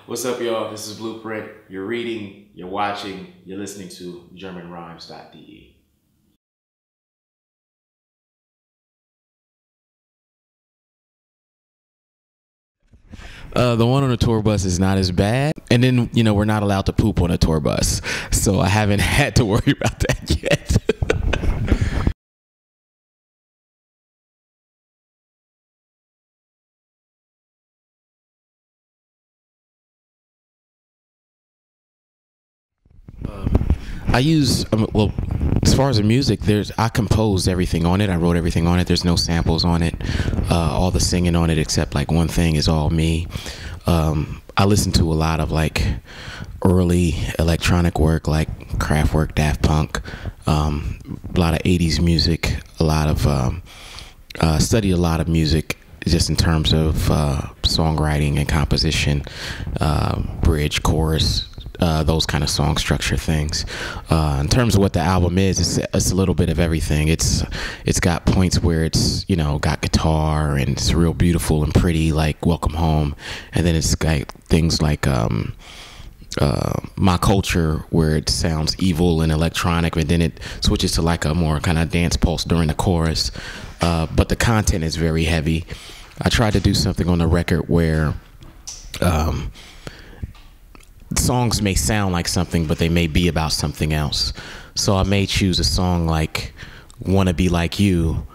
What's up, y'all? This is Blueprint. You're reading, you're watching, you're listening to GermanRhymes.de. The one on the tour bus is not as bad. And then, you know, we're not allowed to poop on a tour bus. So I haven't had to worry about that yet. I use, well, as far as the music, I composed everything on it. I wrote everything on it. There's no samples on it. All the singing on it, except like one thing, is all me. I listen to a lot of like early electronic work, like Kraftwerk, Daft Punk, a lot of 80s music, a lot of, studied a lot of music just in terms of songwriting and composition, bridge, chorus, those kind of song structure things. In terms of what the album is, it's a little bit of everything. It's got points where it's, you know, got guitar and it's real beautiful and pretty, like Welcome Home, and then it's got things like My Culture, where it sounds evil and electronic, and then it switches to like a more kind of dance pulse during the chorus. But the content is very heavy. I tried to do something on the record where songs may sound like something, but they may be about something else. So I may choose a song like Wanna Be Like You,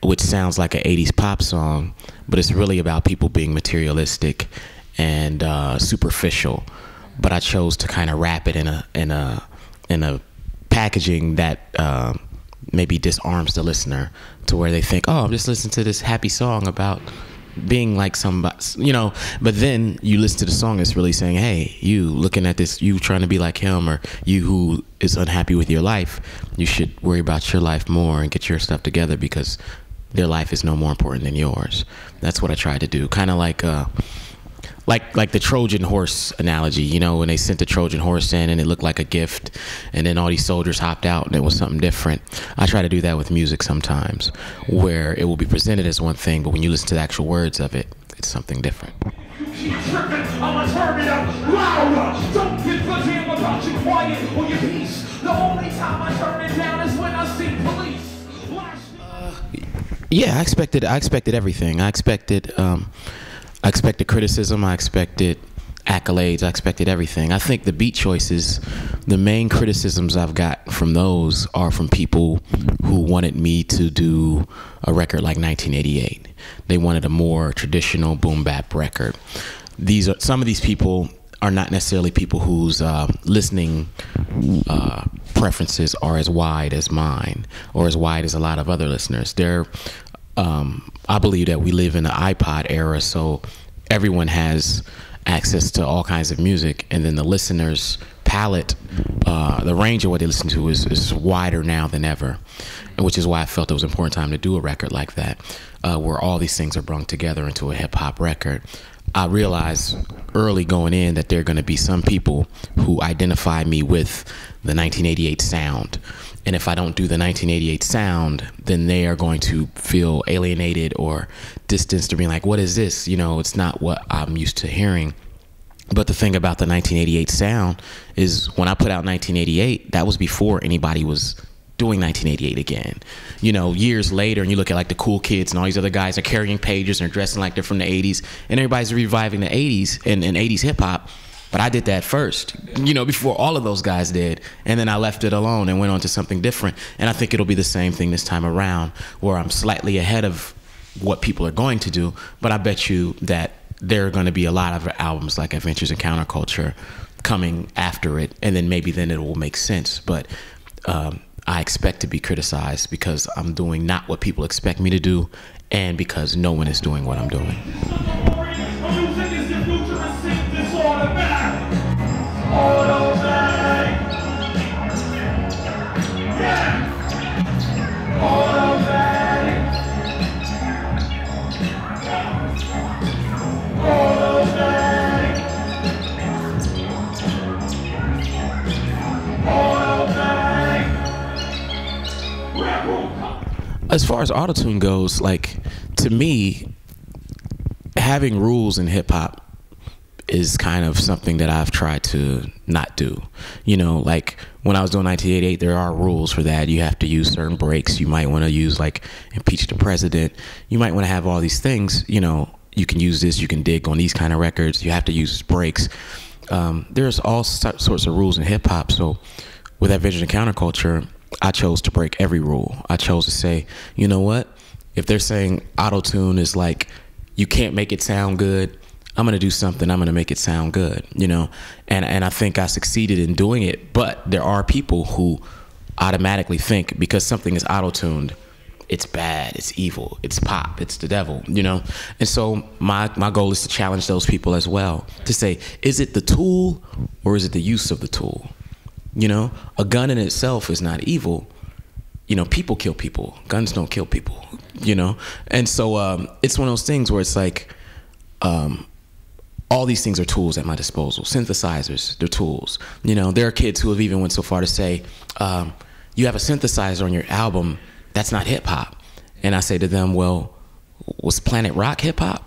which sounds like an 80s pop song, but it's really about people being materialistic and superficial. But I chose to kind of wrap it in a packaging that maybe disarms the listener, to where they think, oh, I'm just listening to this happy song about being like somebody, you know. But then you listen to the song, it's really saying, hey, you looking at this, you trying to be like him, or you who is unhappy with your life, you should worry about your life more and get your stuff together, because their life is no more important than yours. That's what I tried to do. Kind of like the Trojan horse analogy, you know, when they sent the Trojan horse in and it looked like a gift, and then all these soldiers hopped out and it was something different. I try to do that with music sometimes, where it will be presented as one thing, but when you listen to the actual words of it, it's something different. Keep tripping, I'ma turn it up louder. Don't give a damn about your quiet or your peace. The only time I turn it down is when I see police. Yeah, I expected everything. I expected criticism, I expected accolades, I expected everything. I think the beat choices, the main criticisms I've got from those are from people who wanted me to do a record like 1988. They wanted a more traditional boom bap record. Some of these people are not necessarily people whose listening preferences are as wide as mine, or as wide as a lot of other listeners. I believe that we live in the iPod era, so everyone has access to all kinds of music, and then the listener's palette, the range of what they listen to is wider now than ever, which is why I felt it was an important time to do a record like that, where all these things are brung together into a hip-hop record. I realized early going in that there are going to be some people who identify me with the 1988 sound. And if I don't do the 1988 sound, then they are going to feel alienated or distanced, or being like, what is this? You know, it's not what I'm used to hearing. But the thing about the 1988 sound is, when I put out 1988, that was before anybody was doing 1988 again. You know, years later, and you look at like the Cool Kids and all these other guys are carrying pages and dressing like they're from the 80s, and everybody's reviving the 80s and 80s hip hop. But I did that first, you know, before all of those guys did. And then I left it alone and went on to something different. And I think it'll be the same thing this time around, where I'm slightly ahead of what people are going to do. But I bet you that there are going to be a lot of albums like Adventures in Counterculture coming after it. And then maybe then it will make sense. But I expect to be criticized because I'm doing not what people expect me to do, and because no one is doing what I'm doing. As far as autotune goes, like, to me, having rules in hip hop is kind of something that I've tried to not do. You know, like when I was doing 1988, there are rules for that. You have to use certain breaks. You might want to use like impeach the president. You might want to have all these things, you know, you can use this, you can dig on these kind of records. You have to use breaks. There's all sorts of rules in hip hop. So with that vision of counterculture, I chose to break every rule. I chose to say, you know what? If they're saying auto-tune is like, you can't make it sound good, I'm going to do something, I'm going to make it sound good, you know? And I think I succeeded in doing it, but there are people who automatically think because something is auto-tuned, it's bad, it's evil, it's pop, it's the devil, you know? And so my goal is to challenge those people as well, to say, is it the tool or is it the use of the tool? You know, a gun in itself is not evil. You know, people kill people. Guns don't kill people, you know? And so it's one of those things where it's like, all these things are tools at my disposal. Synthesizers, they're tools. You know, there are kids who have even went so far to say, you have a synthesizer on your album, that's not hip hop. And I say to them, well, was Planet Rock hip hop?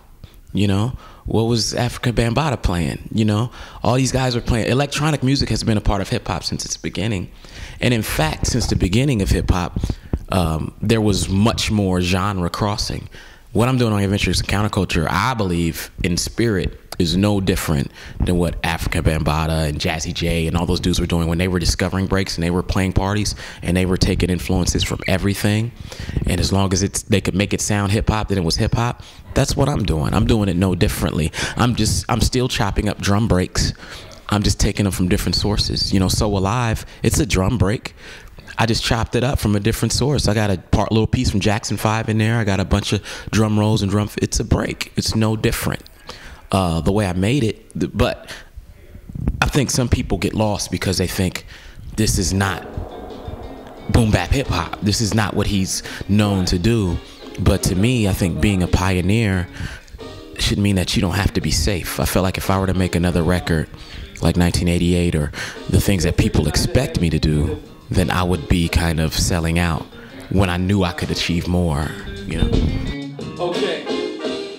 You know, what was Africa Bambaataa playing? You know, all these guys are playing. Electronic music has been a part of hip hop since its beginning. And in fact, since the beginning of hip hop, there was much more genre crossing. What I'm doing on Adventures in Counterculture, I believe in spirit, is no different than what Africa Bambaataa and Jazzy J and all those dudes were doing when they were discovering breaks and they were playing parties and they were taking influences from everything. And as long as they could make it sound hip hop, then it was hip hop. That's what I'm doing. I'm doing it no differently. I'm still chopping up drum breaks. I'm just taking them from different sources. You know, So Alive, it's a drum break. I just chopped it up from a different source. I got a little piece from Jackson 5 in there. I got a bunch of drum rolls and it's a break. It's no different. The way I made it, but I think some people get lost because they think this is not boom bap hip hop. This is not what he's known to do. But to me, I think being a pioneer should mean that you don't have to be safe. I feel like if I were to make another record like 1988 or the things that people expect me to do, then I would be kind of selling out when I knew I could achieve more, you know. Okay.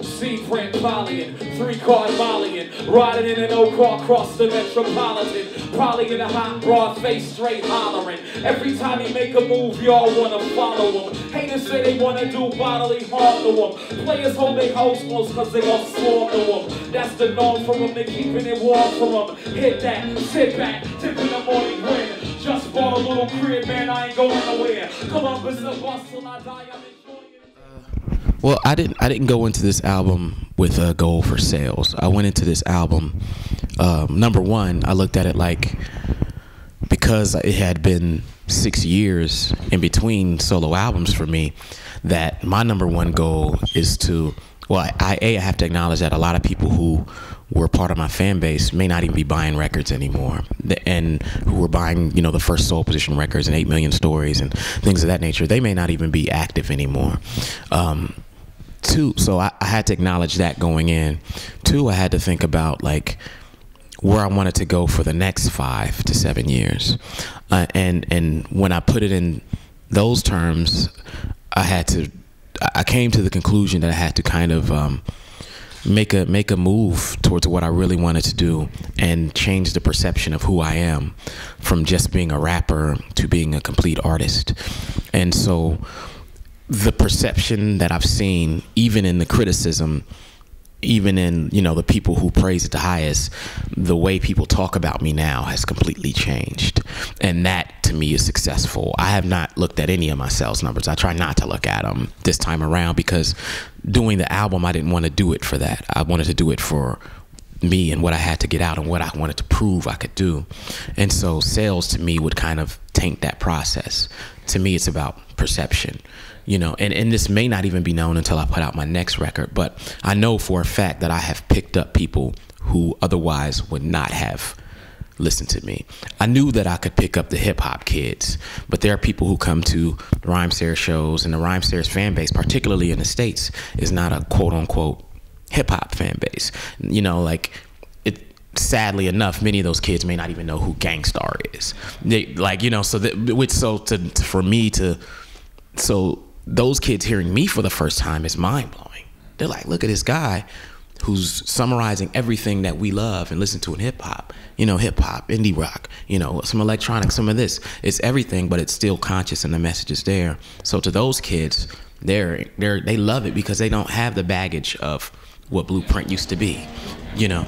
C-print Pollyan, 3-card Mollying, riding in an old car across the metropolitan, probably in a hot broad face, straight hollering. Every time he make a move, y'all wanna follow him. Haters say they wanna do bodily harm to him. Players hold their hoes close cause they gon' swarm to him. That's the norm from him, they keeping it warm from him. Hit that, sit back, tip in the morning wind. Just bought a little crib, man, I ain't going nowhere. Columbus a bus till I die, I'm enjoying it. Well, I didn't go into this album with a goal for sales. I went into this album, number one, I looked at it like, because it had been 6 years in between solo albums for me, that my number one goal is to, well, I have to acknowledge that a lot of people who were part of my fan base may not even be buying records anymore, and who were buying, you know, the first Soul Position records and 8 Million Stories and things of that nature, they may not even be active anymore. Two, so I had to acknowledge that going in. Two, I had to think about like where I wanted to go for the next 5 to 7 years, and when I put it in those terms, I came to the conclusion that I had to kind of make a move towards what I really wanted to do and change the perception of who I am from just being a rapper to being a complete artist. And so the perception that I've seen, even in the criticism, even in, you know, the people who praise it the highest, the way people talk about me now has completely changed. And that to me is successful. I have not looked at any of my sales numbers. I try not to look at them this time around because doing the album, I didn't want to do it for that. I wanted to do it for me and what I had to get out and what I wanted to prove I could do. And so sales to me would kind of taint that process. To me, it's about perception. You know, and this may not even be known until I put out my next record, but I know for a fact that I have picked up people who otherwise would not have listened to me. I knew that I could pick up the hip hop kids, but there are people who come to the Rhymesayers shows, and the Rhymesayers fan base, particularly in the States, is not a quote unquote hip hop fan base. You know, like sadly enough, many of those kids may not even know who Gangstar is. They, like, you know, so those kids hearing me for the first time is mind blowing. They're like, look at this guy who's summarizing everything that we love and listen to in hip hop. You know, hip hop, indie rock, you know, some electronic, some of this. It's everything, but it's still conscious and the message is there. So to those kids, they love it because they don't have the baggage of what Blueprint used to be, you know.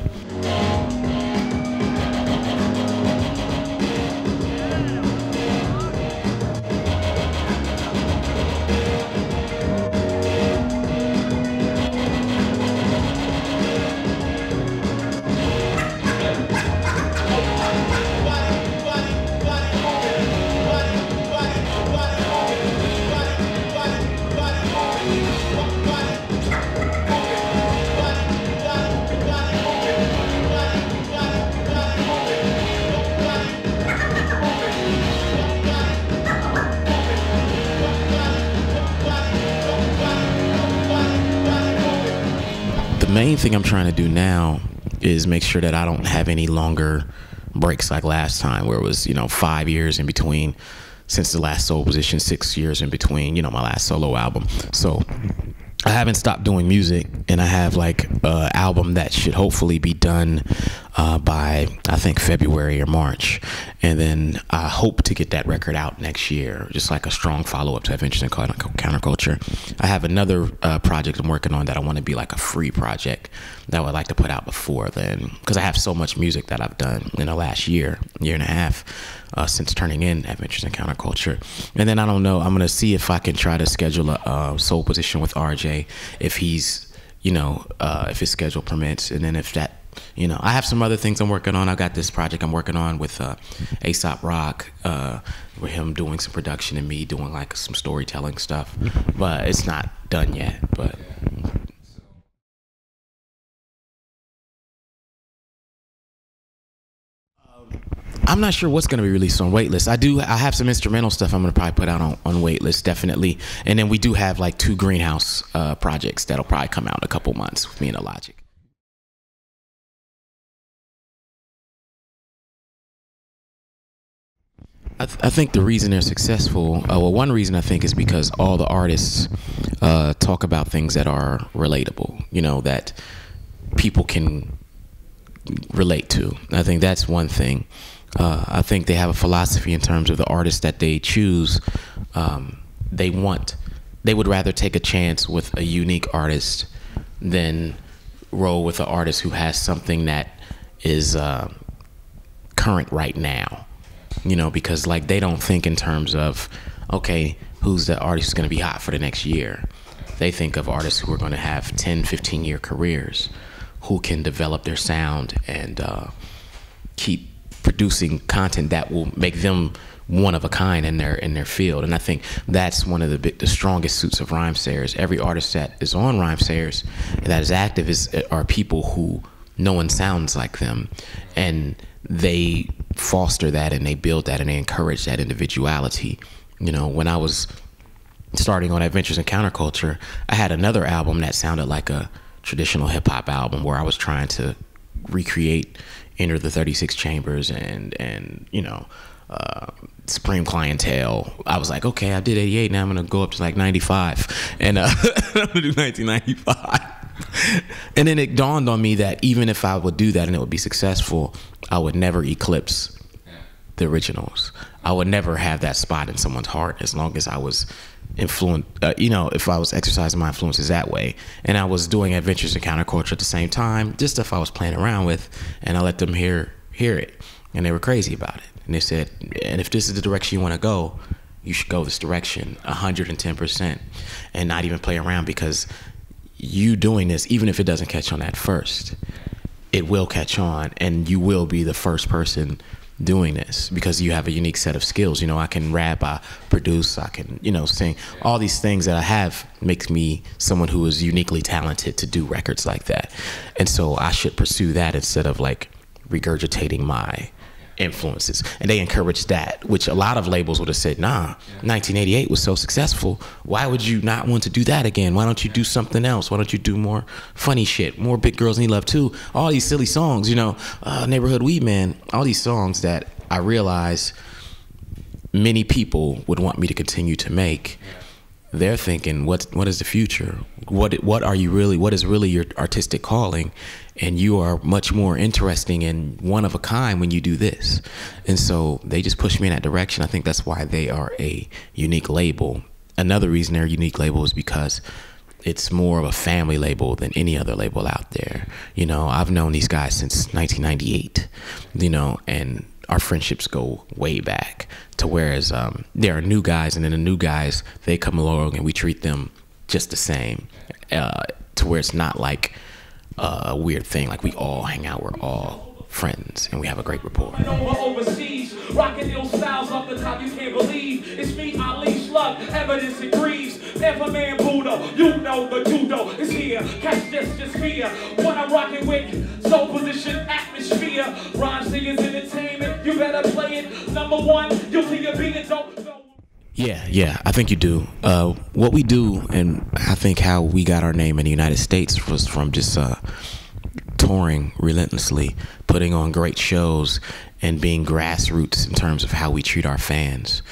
The main thing I'm trying to do now is make sure that I don't have any longer breaks like last time, where it was, you know, 5 years in between since the last solo position, 6 years in between, you know, my last solo album. So I haven't stopped doing music, and I have like an album that should hopefully be done by, I think, February or March. And then I hope to get that record out next year, just like a strong follow-up to Adventures in Counterculture. I have another project I'm working on that I want to be like a free project that I would like to put out before then, because I have so much music that I've done in the last year and a half since turning in Adventures in Counterculture. And then I don't know, I'm going to see if I can try to schedule a soul position with RJ, if he's, you know, if his schedule permits. And then if that, you know, I have some other things I'm working on. I got this project I'm working on with Aesop Rock, with him doing some production and me doing like some storytelling stuff, but it's not done yet. But I'm not sure what's going to be released on Waitlist. I have some instrumental stuff I'm going to probably put out on Waitlist, definitely. And then we do have like 2 Greenhouse projects that'll probably come out in a couple months with me and Illogic. I think the reason they're successful, well, one reason I think is because all the artists talk about things that are relatable, you know, that people can relate to. I think that's one thing. I think they have a philosophy in terms of the artists that they choose. They would rather take a chance with a unique artist than roll with an artist who has something that is current right now. You know, because like they don't think in terms of, okay, who's the artist who's going to be hot for the next year? They think of artists who are going to have 10, 15-year careers, who can develop their sound and keep producing content that will make them one of a kind in their field. And I think that's one of the strongest suits of Rhymesayers. Every artist that is on Rhymesayers that is active are people who no one sounds like them, and they foster that and they build that and they encourage that individuality. You know, when I was starting on Adventures in Counterculture, I had another album that sounded like a traditional hip-hop album where I was trying to recreate Enter the 36 Chambers and you know, Supreme Clientele. I was like, okay, I did 88, now I'm gonna go up to like 95, and I'm gonna do 1995. And then it dawned on me that even if I would do that and it would be successful, I would never eclipse the originals. I would never have that spot in someone's heart as long as I was influenced, you know, if I was exercising my influences that way. And I was doing Adventures in Counterculture at the same time, just stuff I was playing around with, and I let them hear it. And they were crazy about it. And they said, and if this is the direction you want to go, you should go this direction 110% and not even play around, because you doing this, even if it doesn't catch on at first, it will catch on, and you will be the first person doing this because you have a unique set of skills. You know, I can rap, I produce, I can, you know, sing. All these things that I have makes me someone who is uniquely talented to do records like that. And so I should pursue that instead of like regurgitating my influences. And they encouraged that, which a lot of labels would have said, nah, 1988 was so successful, why would you not want to do that again? Why don't you do something else? Why don't you do more funny shit, more Big Girls Need Love Too, all these silly songs, you know, Neighborhood Weed Man, all these songs that I realized many people would want me to continue to make, they're thinking, what is the future? What is really your artistic calling? And you are much more interesting and one of a kind when you do this. And so they just push me in that direction. I think that's why they are a unique label. Another reason they're a unique label is because it's more of a family label than any other label out there. You know, I've known these guys since 1998, you know, and our friendships go way back to whereas there are new guys, and then the new guys, they come along and we treat them just the same, to where it's not like a weird thing. Like we all hang out, we're all friends, and we have a great rapport. Overseas, rocking ill styles off the top, you can't believe. It's me, Ali Slug, evidence agrees. Never man Buddha, you know the judo is here. Catch this, just fear. What I'm rocking with, soul position, atmosphere. Rhymesayers entertainment, you better play it. Number one, you'll see your beat it, don't. Yeah, I think you do. What we do, and I think how we got our name in the United States was from just touring relentlessly, putting on great shows, and being grassroots in terms of how we treat our fans.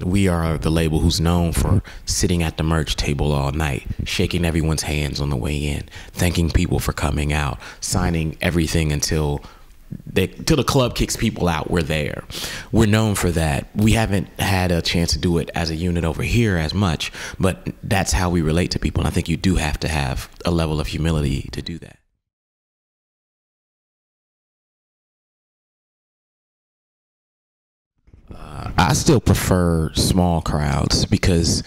We are the label who's known for sitting at the merch table all night, shaking everyone's hands on the way in, thanking people for coming out, signing everything until the club kicks people out. We're there. We're known for that. We haven't had a chance to do it as a unit over here as much, but that's how we relate to people. And I think you do have to have a level of humility to do that. I still prefer small crowds because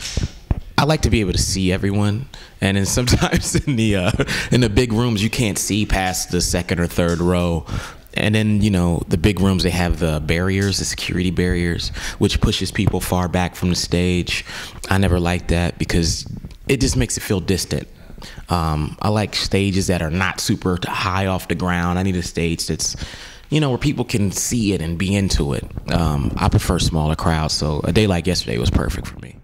I like to be able to see everyone, and then sometimes in the big rooms you can't see past the second or third row. And then, you know, the big rooms, they have the barriers, the security barriers, which pushes people far back from the stage. I never liked that because it just makes it feel distant. I like stages that are not super high off the ground. I need a stage that's, you know, where people can see it and be into it. I prefer smaller crowds, so a day like yesterday was perfect for me.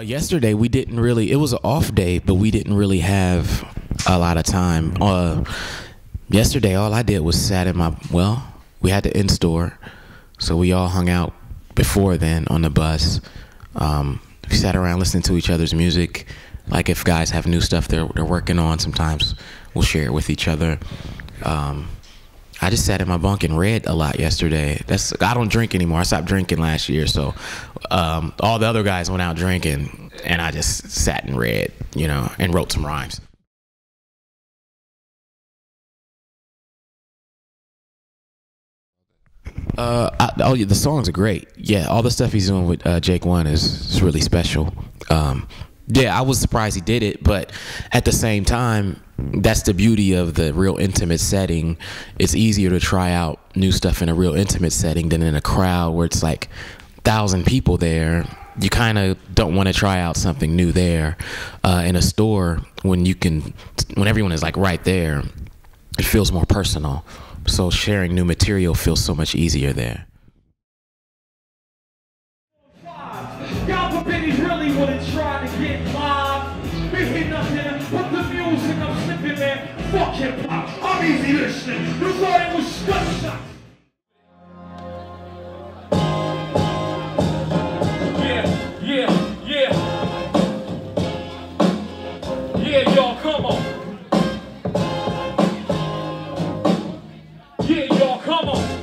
Yesterday we didn't really, it was an off day, but we didn't really have a lot of time. Yesterday all I did was sat in we had the in-store, so we all hung out before then on the bus. We sat around listening to each other's music. Like if guys have new stuff they're working on, sometimes we'll share it with each other. I just sat in my bunk and read a lot yesterday. I don't drink anymore. I stopped drinking last year, so all the other guys went out drinking, and I just sat and read, you know, and wrote some rhymes. The songs are great. Yeah, all the stuff he's doing with Jake One is really special. Yeah, I was surprised he did it, but at the same time, that's the beauty of the real intimate setting. It's easier to try out new stuff in a real intimate setting than in a crowd where it's like 1,000 people there. You kind of don't want to try out something new there. In a store, when everyone is like right there, it feels more personal. So sharing new material feels so much easier there. Y'all forbidden really wouldn't try to get live. Been hitting up there, but the music I'm slipping, man. Fuck hip hop, I'm easy listening. You thought it was gunshots. Yeah, y'all, come on. Yeah, y'all, come on.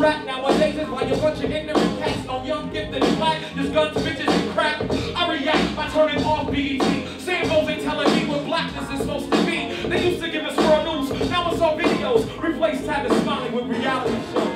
Rap nowadays is like a bunch of ignorant cats on young gifted and black. Just guns, bitches, and crack. I react by turning off BET. Sambos ain't telling me what blackness is supposed to be. They used to give us raw news, now it's all videos. Replace Tavis smiling with reality shows.